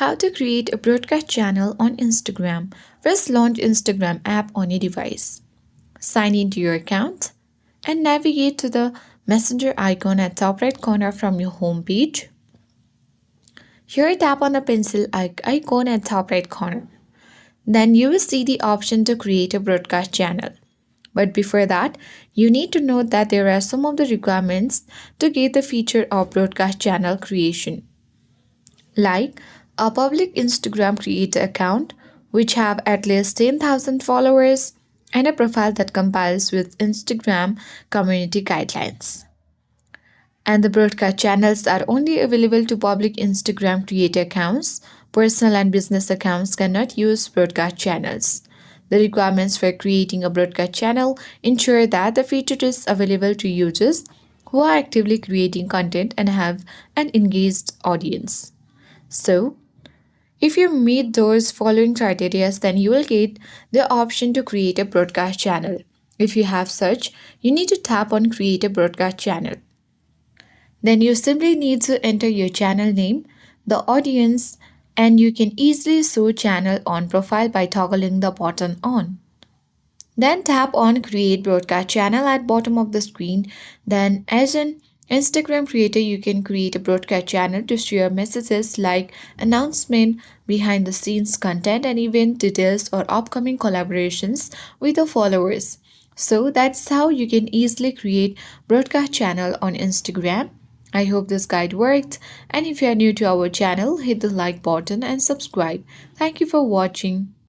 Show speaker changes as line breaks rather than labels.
How to create a broadcast channel on Instagram. First, launch Instagram app on your device. Sign into your account and navigate to the messenger icon at top right corner from your home page. Here, tap on the pencil icon at top right corner. Then you will see the option to create a broadcast channel. But before that, you need to note that there are some of the requirements to get the feature of broadcast channel creation, like a public Instagram creator account which have at least 10,000 followers and a profile that complies with Instagram community guidelines. And the broadcast channels are only available to public Instagram creator accounts. Personal and business accounts cannot use broadcast channels. The requirements for creating a broadcast channel ensure that the feature is available to users who are actively creating content and have an engaged audience. So, if you meet those following criteria, then you will get the option to create a broadcast channel. If you have such, you need to tap on create a broadcast channel. Then you simply need to enter your channel name, the audience, and you can easily show channel on profile by toggling the button on. Then tap on create broadcast channel at bottom of the screen. Then as an Instagram creator, you can create a broadcast channel to share messages like announcement, behind the scenes content and event details or upcoming collaborations with your followers. So that's how you can easily create broadcast channel on Instagram. I hope this guide worked, and if you are new to our channel, hit the like button and subscribe. Thank you for watching.